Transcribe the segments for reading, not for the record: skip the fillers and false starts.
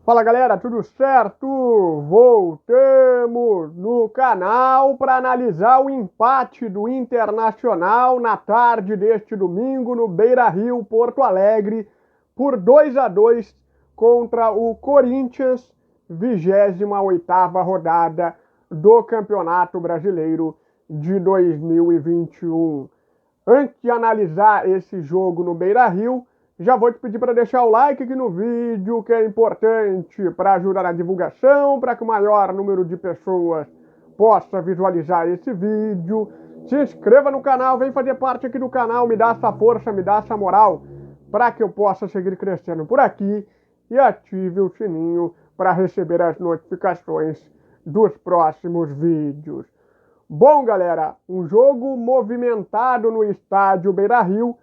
Fala galera, tudo certo? Voltamos no canal para analisar o empate do Internacional na tarde deste domingo no Beira-Rio, Porto Alegre, por 2-2 contra o Corinthians, 28ª rodada do Campeonato Brasileiro de 2021. Antes de analisar esse jogo no Beira-Rio, já vou te pedir para deixar o like aqui no vídeo, que é importante para ajudar na divulgação, para que o maior número de pessoas possa visualizar esse vídeo. Se inscreva no canal, vem fazer parte aqui do canal, me dá essa força, me dá essa moral, para que eu possa seguir crescendo por aqui. E ative o sininho para receber as notificações dos próximos vídeos. Bom, galera, um jogo movimentado no estádio Beira-Rio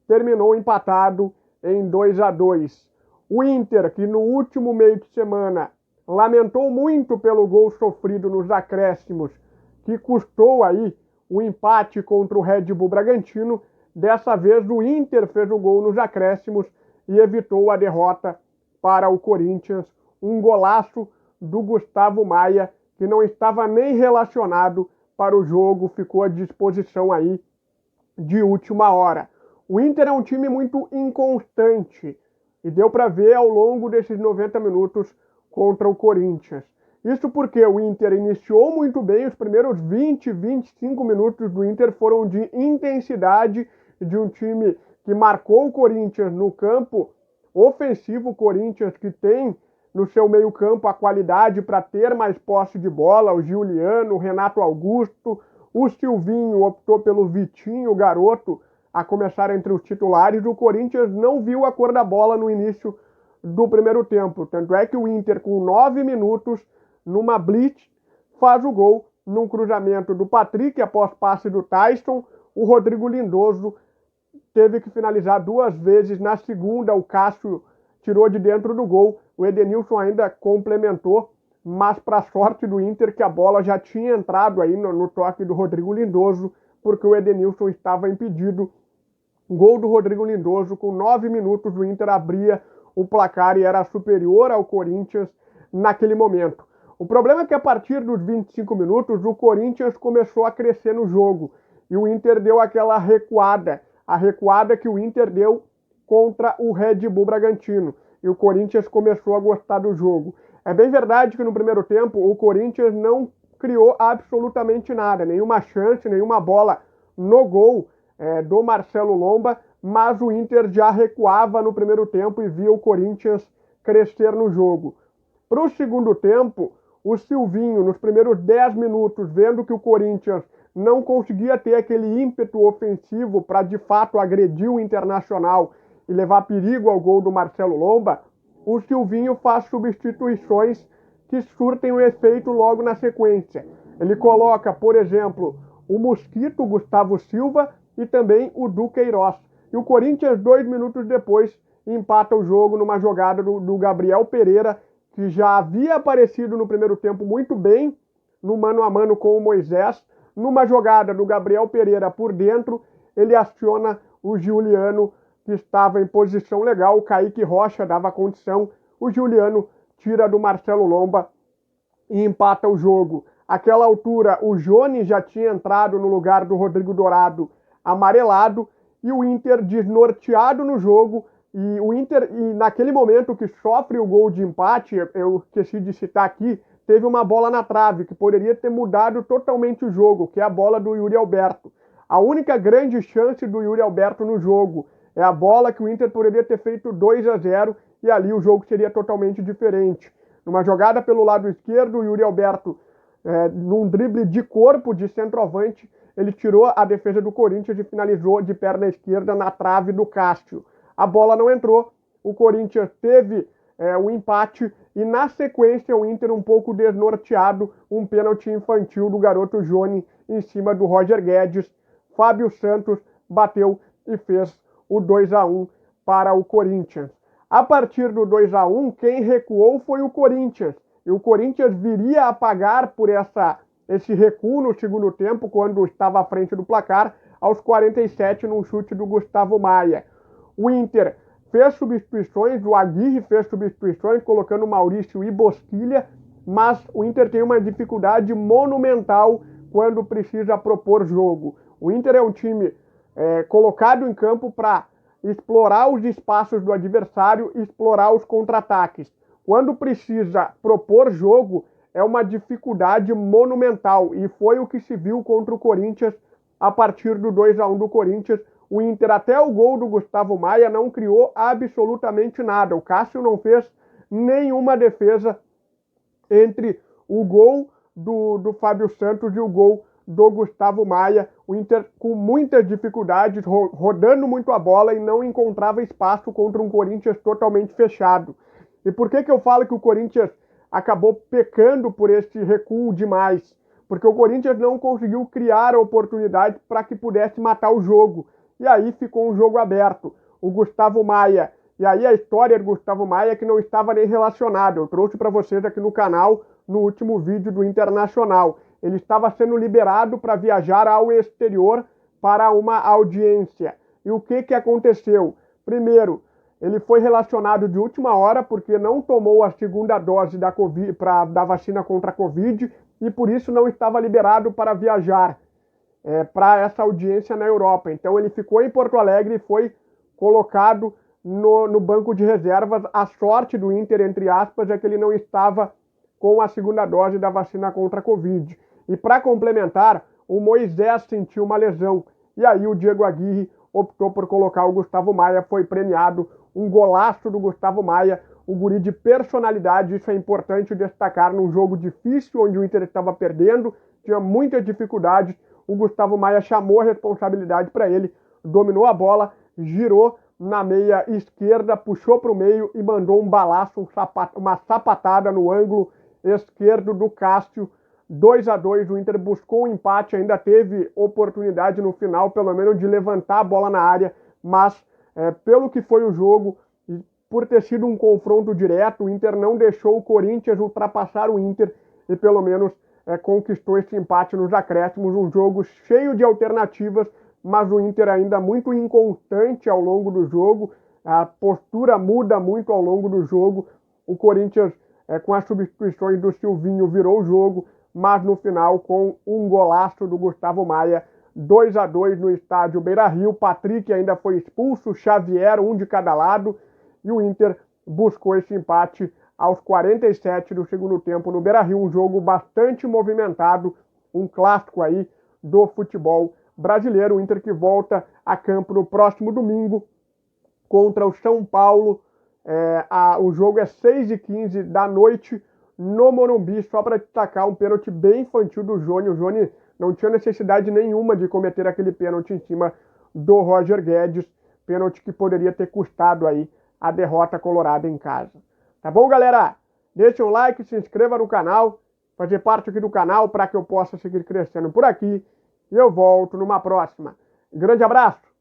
terminou empatado em 2-2. O Inter, que no último meio de semana lamentou muito pelo gol sofrido nos acréscimos, que custou aí o empate contra o Red Bull Bragantino, dessa vez o Inter fez o gol nos acréscimos e evitou a derrota para o Corinthians. Um golaço do Gustavo Maia, que não estava nem relacionado para o jogo, ficou à disposição aí de última hora. O Inter é um time muito inconstante e deu para ver ao longo desses 90 minutos contra o Corinthians. Isso porque o Inter iniciou muito bem, os primeiros 20, 25 minutos do Inter foram de intensidade de um time que marcou o Corinthians no campo ofensivo, o Corinthians que tem no seu meio campo a qualidade para ter mais posse de bola, o Giuliano, o Renato Augusto, o Silvinho optou pelo Vitinho, o garoto, a começar entre os titulares. O Corinthians não viu a cor da bola no início do primeiro tempo. Tanto é que o Inter, com 9 minutos, numa blitz, faz o gol num cruzamento do Patrick, após passe do Tyson. O Rodrigo Lindoso teve que finalizar 2 vezes. Na segunda, o Cássio tirou de dentro do gol. O Edenilson ainda complementou, mas para sorte do Inter, que a bola já tinha entrado aí no toque do Rodrigo Lindoso, porque o Edenilson estava impedido. Gol do Rodrigo Lindoso, com 9 minutos o Inter abria o placar e era superior ao Corinthians naquele momento. O problema é que a partir dos 25 minutos o Corinthians começou a crescer no jogo e o Inter deu aquela recuada, a recuada que o Inter deu contra o Red Bull Bragantino, e o Corinthians começou a gostar do jogo. É bem verdade que no primeiro tempo o Corinthians não criou absolutamente nada, nenhuma chance, nenhuma bola no gol do Marcelo Lomba, mas o Inter já recuava no primeiro tempo e via o Corinthians crescer no jogo. Para o segundo tempo, o Silvinho, nos primeiros 10 minutos, vendo que o Corinthians não conseguia ter aquele ímpeto ofensivo para de fato agredir o Internacional e levar perigo ao gol do Marcelo Lomba, o Silvinho faz substituições que surtem o efeito logo na sequência. Ele coloca, por exemplo, o Mosquito, o Gustavo Silva, e também o Duqueiroz. E o Corinthians, 2 minutos depois, empata o jogo numa jogada do Gabriel Pereira, que já havia aparecido no primeiro tempo muito bem, no mano a mano com o Moisés. Numa jogada do Gabriel Pereira por dentro, ele aciona o Giuliano, que estava em posição legal. O Kaique Rocha dava condição. O Giuliano tira do Marcelo Lomba e empata o jogo. Àquela altura, o Joni já tinha entrado no lugar do Rodrigo Dourado, amarelado, e o Inter desnorteado no jogo. E o Inter, naquele momento que sofre o gol de empate, eu esqueci de citar aqui, teve uma bola na trave que poderia ter mudado totalmente o jogo, que é a bola do Yuri Alberto. A única grande chance do Yuri Alberto no jogo é a bola que o Inter poderia ter feito 2-0 e ali o jogo seria totalmente diferente. Numa jogada pelo lado esquerdo, o Yuri Alberto, num drible de corpo de centroavante, ele tirou a defesa do Corinthians e finalizou de perna esquerda na trave do Cássio. A bola não entrou, o Corinthians teve o empate e na sequência o Inter um pouco desnorteado, um pênalti infantil do garoto Joni em cima do Roger Guedes. Fábio Santos bateu e fez o 2-1 para o Corinthians. A partir do 2-1, quem recuou foi o Corinthians. E o Corinthians viria a pagar por esse recuo no segundo tempo, quando estava à frente do placar, aos 47, num chute do Gustavo Maia. O Inter fez substituições, o Aguirre fez substituições, colocando Maurício e Bosquilha, mas o Inter tem uma dificuldade monumental quando precisa propor jogo. O Inter é um time colocado em campo para explorar os espaços do adversário e explorar os contra-ataques. Quando precisa propor jogo, é uma dificuldade monumental, e foi o que se viu contra o Corinthians a partir do 2-1 do Corinthians. O Inter, até o gol do Gustavo Maia, não criou absolutamente nada. O Cássio não fez nenhuma defesa entre o gol do Fábio Santos e o gol do Gustavo Maia. O Inter com muitas dificuldades, rodando muito a bola, e não encontrava espaço contra um Corinthians totalmente fechado. E por que eu falo que o Corinthians acabou pecando por esse recuo demais? Porque o Corinthians não conseguiu criar a oportunidade para que pudesse matar o jogo. E aí ficou um jogo aberto. O Gustavo Maia, e aí a história do Gustavo Maia que não estava nem relacionada. Eu trouxe para vocês aqui no canal no último vídeo do Internacional. Ele estava sendo liberado para viajar ao exterior para uma audiência. E o que aconteceu? Primeiro, ele foi relacionado de última hora porque não tomou a segunda dose da vacina contra a Covid, e por isso não estava liberado para viajar para essa audiência na Europa. Então ele ficou em Porto Alegre e foi colocado no banco de reservas. A sorte do Inter, entre aspas, é que ele não estava com a segunda dose da vacina contra a Covid. E para complementar, o Moisés sentiu uma lesão, e aí o Diego Aguirre optou por colocar o Gustavo Maia. Foi premiado um golaço do Gustavo Maia, um guri de personalidade. Isso é importante destacar num jogo difícil, onde o Inter estava perdendo, tinha muitas dificuldades. O Gustavo Maia chamou a responsabilidade para ele, dominou a bola, girou na meia esquerda, puxou para o meio e mandou um balaço, uma sapatada no ângulo esquerdo do Cássio. 2-2, o Inter buscou o empate, ainda teve oportunidade no final, pelo menos, de levantar a bola na área, mas pelo que foi o jogo, e por ter sido um confronto direto, o Inter não deixou o Corinthians ultrapassar o Inter e pelo menos conquistou esse empate nos acréscimos. Um jogo cheio de alternativas, mas o Inter ainda muito inconstante ao longo do jogo, a postura muda muito ao longo do jogo. O Corinthians, com as substituições do Silvinho, virou o jogo, mas no final, com um golaço do Gustavo Maia, 2-2 no estádio Beira-Rio. Patrick ainda foi expulso, Xavier, um de cada lado, e o Inter buscou esse empate aos 47 do segundo tempo no Beira-Rio. Um jogo bastante movimentado, um clássico aí do futebol brasileiro. O Inter que volta a campo no próximo domingo contra o São Paulo. O jogo é 6h15 da noite no Morumbi. Só para destacar, um pênalti bem infantil do Jônio. O Jônio não tinha necessidade nenhuma de cometer aquele pênalti em cima do Roger Guedes. Pênalti que poderia ter custado aí a derrota colorada em casa. Tá bom, galera? Deixa um like, se inscreva no canal, fazer parte aqui do canal para que eu possa seguir crescendo por aqui. E eu volto numa próxima. Grande abraço!